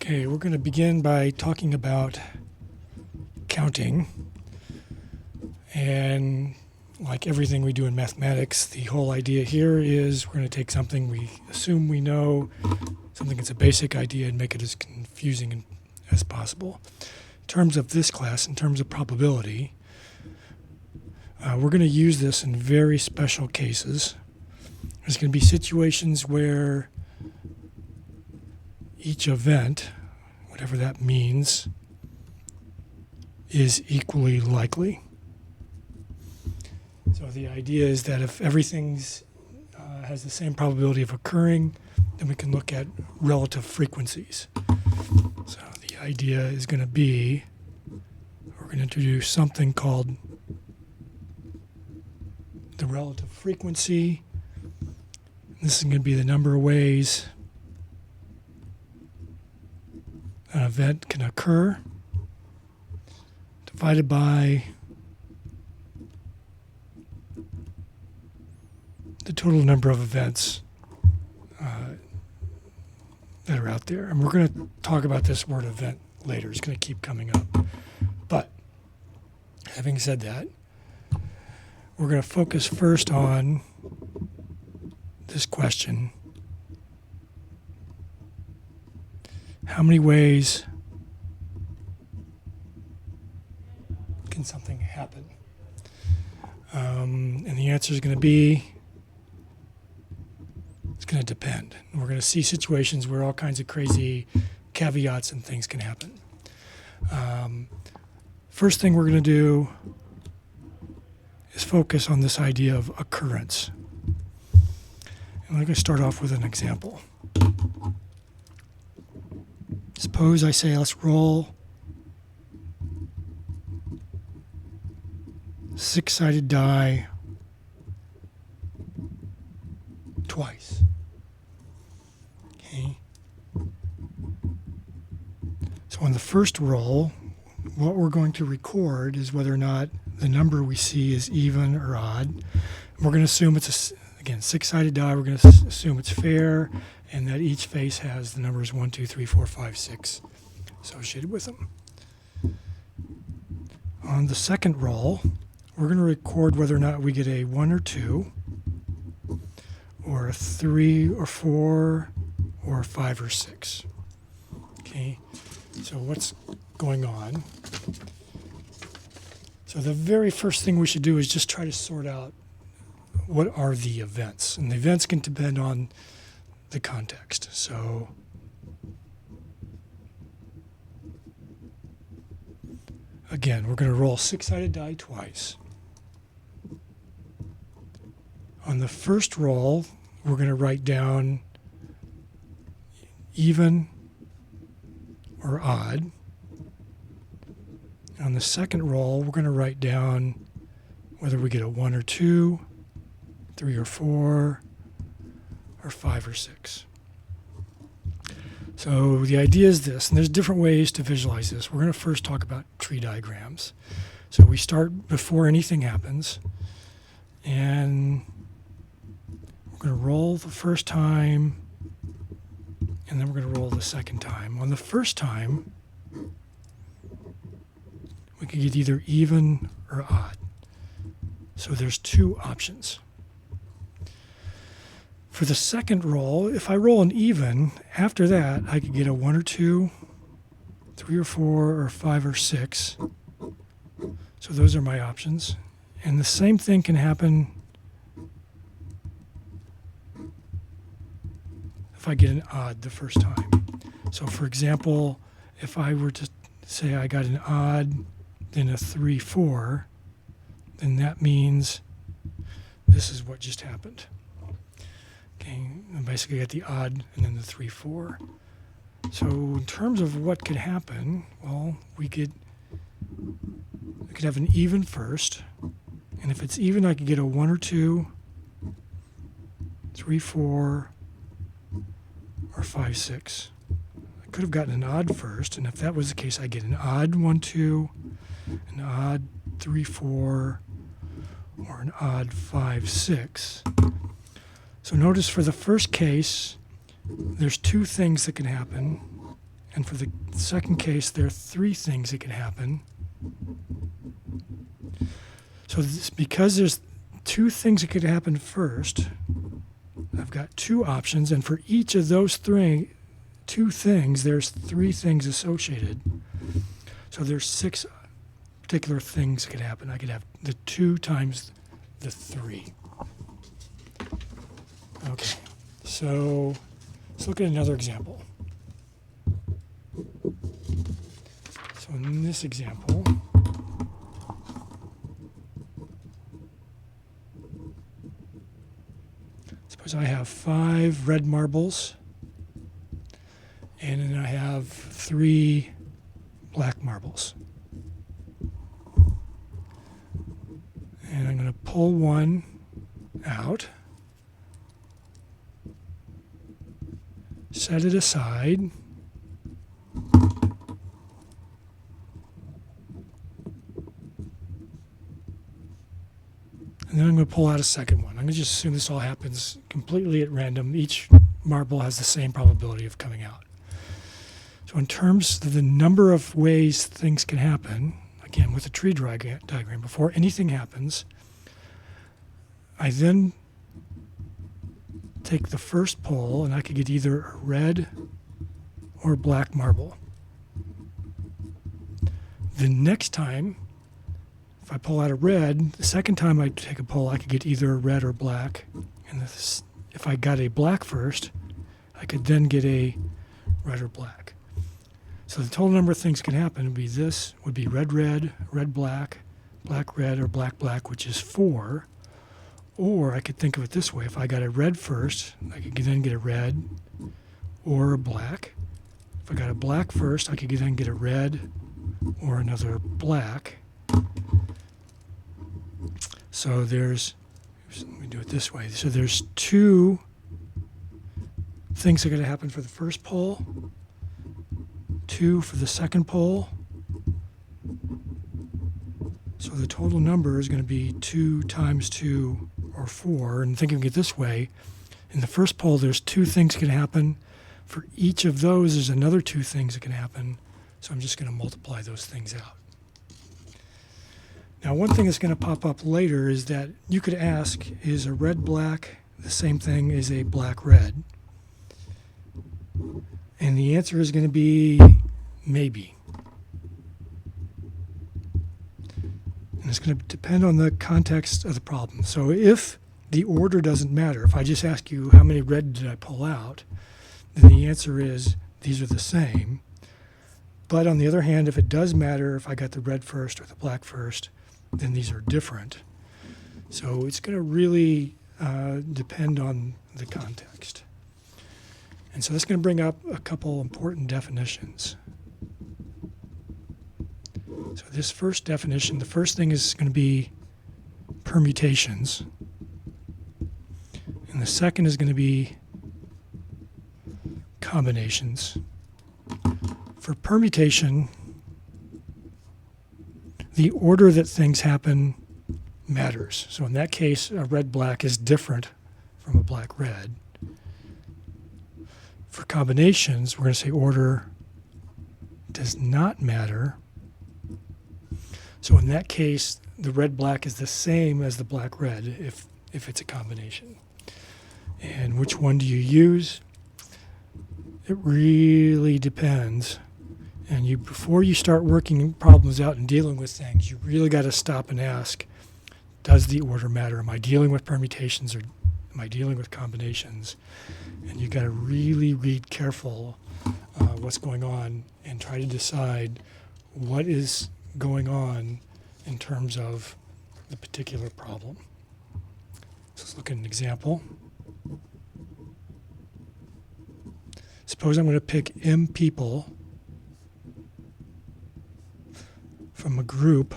Okay, we're going to begin by talking about counting. And like everything we do in mathematics, the whole idea here is we're going to take something we assume we know, something that's a basic idea, and make it as confusing as possible. In terms of this class, in terms of probability, we're going to use this in very special cases. There's going to be situations where each event, whatever that means, is equally likely. So the idea is that if everything's has the same probability of occurring, then we can look at relative frequencies. So the idea is going to be, we're going to introduce something called the relative frequency. This is going to be the number of ways an event can occur, divided by the total number of events that are out there. And we're going to talk about this word event later. It's going to keep coming up. But having said that, we're going to focus first on this question: how many ways can something happen? And the answer is going to be, it's going to depend. And we're going to see situations where all kinds of crazy caveats and things can happen. First thing we're going to do is focus on this idea of occurrence. And I'm going to start off with an example. Suppose I say, let's roll six-sided die twice. Okay. So on the first roll, what we're going to record is whether or not the number we see is even or odd. And we're going to assume it's again, six-sided die. We're going to assume it's fair, and that each face has the numbers 1, 2, 3, 4, 5, 6 associated with them. On the second roll, we're going to record whether or not we get a 1 or 2, or a 3 or 4, or a 5 or 6. Okay, so what's going on? So the very first thing we should do is just try to sort out what are the events. And the events can depend on the context. So again, we're going to roll six-sided die twice. On the first roll, we're going to write down even or odd. On the second roll, we're going to write down whether we get a 1 or 2, 3 or 4, or 5 or 6. So the idea is this, and there's different ways to visualize this. We're going to first talk about tree diagrams. So we start before anything happens, and we're going to roll the first time, and then we're going to roll the second time. On the first time, we could get either even or odd. So there's two options. For the second roll, if I roll an even, after that, I could get a 1 or 2, 3 or 4, or 5 or 6. So those are my options. And the same thing can happen if I get an odd the first time. So for example, if I were to say I got an odd, then a 3, 4, then that means this is what just happened. Okay, I basically got the odd and then the 3, 4. So in terms of what could happen, well, we could have an even first, and if it's even, I could get a 1 or 2, 3, 4, or 5, 6. I could have gotten an odd first, and if that was the case, I get an odd 1, 2, an odd 3, 4, or an odd 5, 6. So notice for the first case, there's two things that can happen. And for the second case, there are three things that could happen. So because there's two things that could happen first, I've got two options, and for each of those two things, there's three things associated. So there's six particular things that could happen. I could have the 2 times the 3. Okay, so let's look at another example. So in this example, suppose I have 5 red marbles, and then I have 3 black marbles. And I'm going to pull one out, set it aside, and then I'm going to pull out a second one. I'm going to just assume this all happens completely at random. Each marble has the same probability of coming out. So in terms of the number of ways things can happen, again with a tree diagram, before anything happens, I then take the first pull, and I could get either a red or black marble. The next time, if I pull out a red, the second time I take a pull, I could get either a red or black. And if I got a black first, I could then get a red or black. So the total number of things can happen would be this, would be red, red, red, black, black, red, or black, black, which is 4. Or I could think of it this way. If I got a red first, I could then get a red or a black. If I got a black first, I could then get a red or another black. So let me do it this way. So there's 2 things that are going to happen for the first pull, 2 for the second pull. So the total number is going to be 2 times 2, or 4. And thinking of it this way, in the first pull, there's 2 things that can happen. For each of those, there's another 2 things that can happen. So I'm just going to multiply those things out. Now, one thing that's going to pop up later is that you could ask, is a red-black the same thing as a black-red? And the answer is going to be maybe. And it's going to depend on the context of the problem. So if the order doesn't matter, if I just ask you how many red did I pull out, then the answer is these are the same. But on the other hand, if it does matter, if I got the red first or the black first, then these are different. So it's going to really depend on the context. And so that's going to bring up a couple important definitions. So this first definition, the first thing is going to be permutations. And the second is going to be combinations. For permutation, the order that things happen matters. So in that case, a red-black is different from a black-red. For combinations, we're going to say order does not matter. So in that case, the red-black is the same as the black-red if it's a combination. And which one do you use? It really depends. And before you start working problems out and dealing with things, you really got to stop and ask, does the order matter? Am I dealing with permutations or am I dealing with combinations? And you got to really read careful what's going on and try to decide what is going on in terms of the particular problem. So let's look at an example. Suppose I'm going to pick M people from a group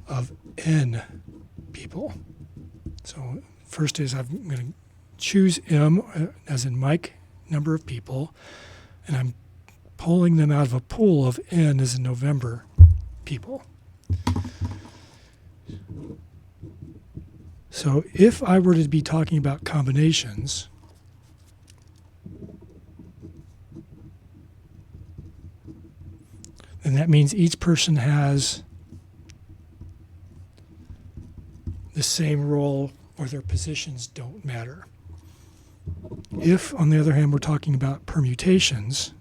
of N people. So first is I'm going to choose M as in Mike, number of people, and I'm pulling them out of a pool of N as in November people. So if I were to be talking about combinations, then that means each person has the same role, or their positions don't matter. If, on the other hand, we're talking about permutations,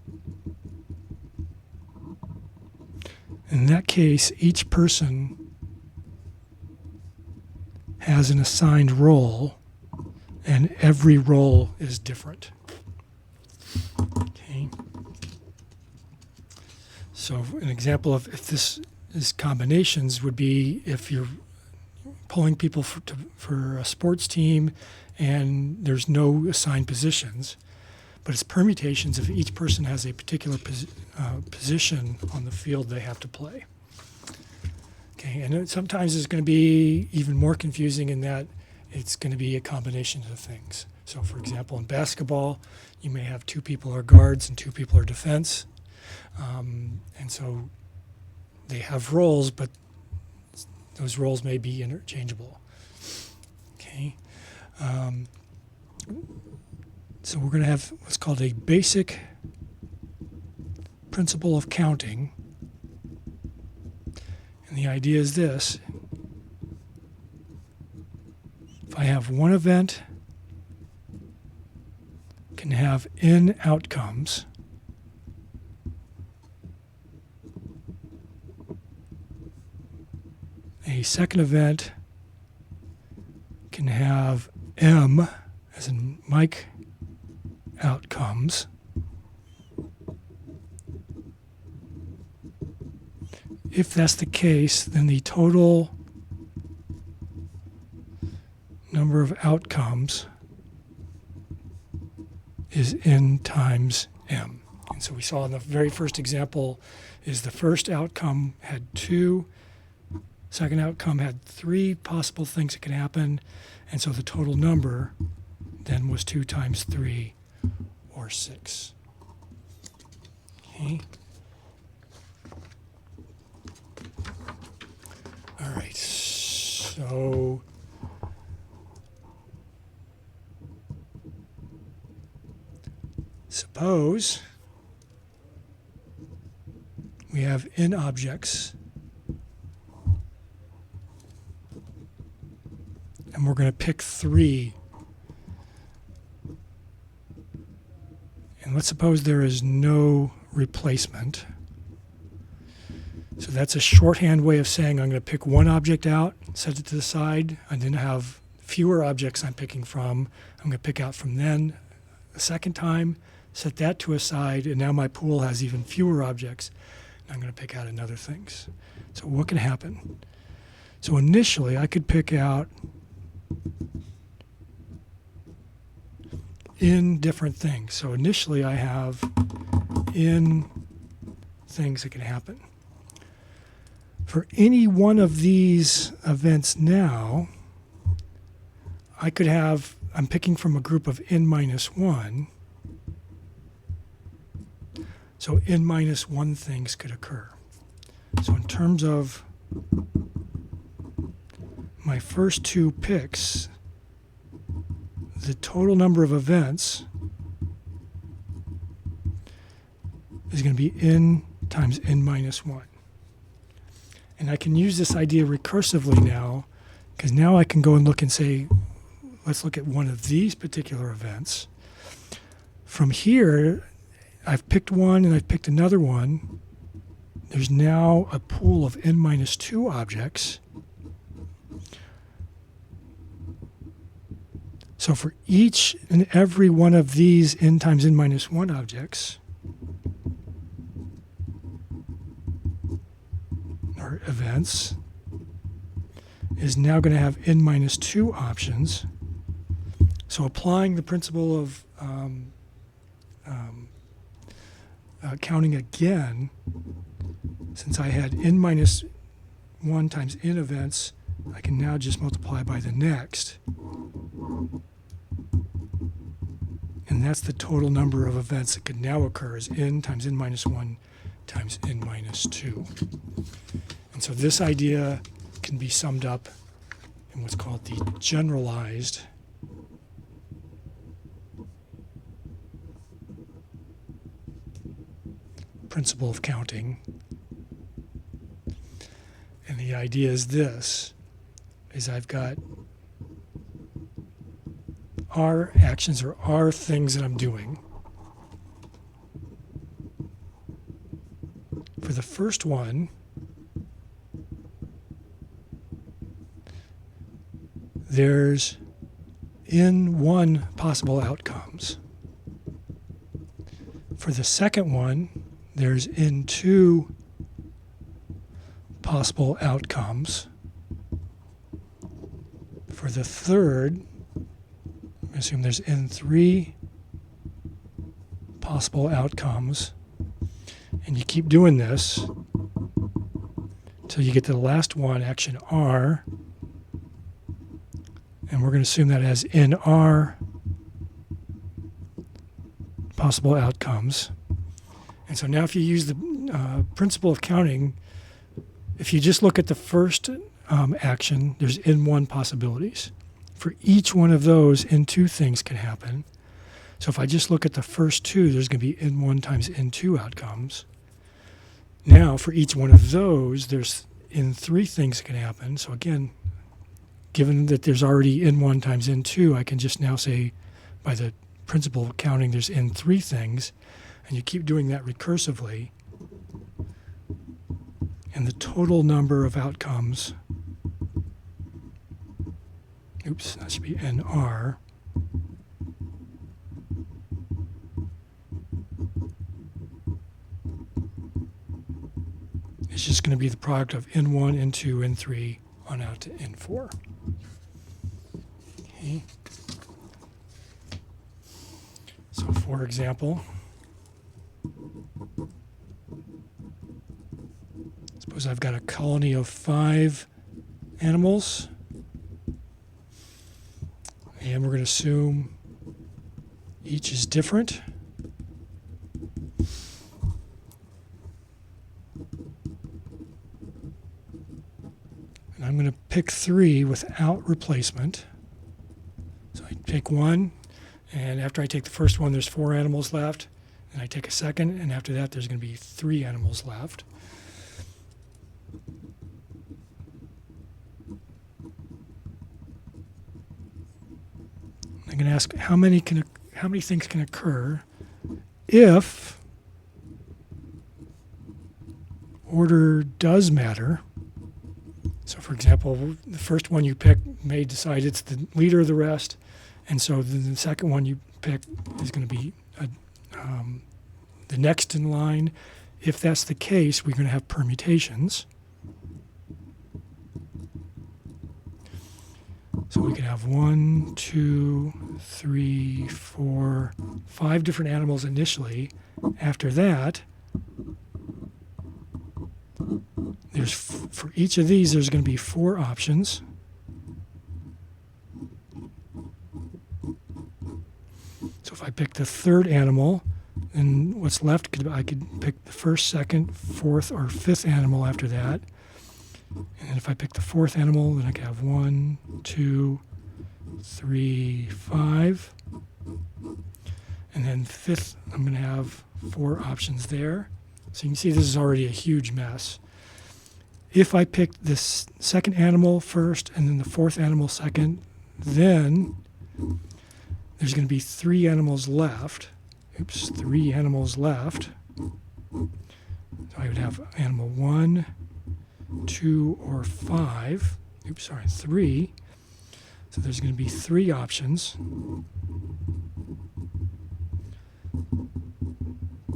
in that case, each person has an assigned role, and every role is different. Okay. So an example of if this is combinations would be if you're pulling people for a sports team and there's no assigned positions, but it's permutations if each person has a particular position on the field they have to play. Okay, and sometimes it's going to be even more confusing in that it's going to be a combination of things. So for example, in basketball, you may have 2 people are guards and 2 people are defense. And so they have roles, but those roles may be interchangeable. Okay. So we're going to have what's called a basic principle of counting. And the idea is this. If I have one event can have n outcomes, a second event can have m, as in Mike, outcomes. If that's the case, then the total number of outcomes is n times m. And so we saw in the very first example is the first outcome had 2, second outcome had 3 possible things that could happen, and so the total number then was 2 times 3, or 6. Okay. All right, so suppose we have n objects and we're going to pick 3. And let's suppose there is no replacement. So that's a shorthand way of saying I'm going to pick one object out, set it to the side, and then have fewer objects I'm picking from. I'm going to pick out from then a second time, set that to a side, and now my pool has even fewer objects. And I'm going to pick out another things. So what can happen? So initially I could pick out n different things. So initially I have n things that can happen. For any one of these events now, I could have, I'm picking from a group of n minus 1, so n minus 1 things could occur. So in terms of my first 2 picks, the total number of events is going to be n times n minus 1. And I can use this idea recursively now, because now I can go and look and say, let's look at one of these particular events. From here, I've picked one and I've picked another one. There's now a pool of n minus 2 objects. So for each and every one of these n times n minus 1 objects, or events, is now going to have n minus 2 options. So applying the principle of counting again, since I had n minus 1 times n events, I can now just multiply by the next. And that's the total number of events that could now occur is n times n minus 1 times n minus 2. And so this idea can be summed up in what's called the generalized principle of counting. And the idea is this, is I've got R actions or R things that I'm doing. For the first one, there's N1 possible outcomes. For the second one, there's N2 possible outcomes. For the third, I assume there's N3 possible outcomes. And you keep doing this until you get to the last one, action R. And we're going to assume that has NR possible outcomes. And so now if you use the principle of counting, if you just look at the first action, there's N1 possibilities. For each one of those, N2 things can happen. So if I just look at the first two, there's going to be N1 times N2 outcomes. Now, for each one of those, there's N3 things that can happen. So again, given that there's already N1 times N2, I can just now say, by the principle of counting, there's N3 things. And you keep doing that recursively. And the total number of outcomes, that should be NR, it's just going to be the product of N1, N2, N3 on out to N4. Okay. So for example, suppose I've got a colony of 5 animals, and we're going to assume each is different. And I'm going to pick 3 without replacement. So I take one, and after I take the first one, there's 4 animals left. And I take a second, and after that, there's going to be 3 animals left. I'm going to ask how many things can occur if order does matter. So, for example, the first one you pick may decide it's the leader of the rest, and so the second one you pick is going to be the next in line. If that's the case, we're going to have permutations. So we could have 1, 2, 3, 4, 5 different animals initially. After that, there's for each of these, there's going to be 4 options. So if I pick the third animal, then what's left, I could pick the first, second, fourth, or fifth animal after that. And then if I pick the fourth animal, then I can have 1, 2, 3, 5. And then fifth, I'm going to have 4 options there. So you can see this is already a huge mess. If I pick this second animal first and then the fourth animal second, then there's going to be 3 animals left. 3 animals left. So I would have animal 1, 2, or 5. 3. So there's going to be 3 options.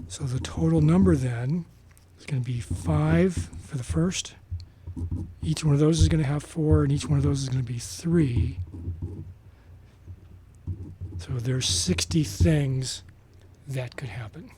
So the total number then is going to be 5 for the first. Each one of those is going to have 4, and each one of those is going to be 3. So there's 60 things that could happen.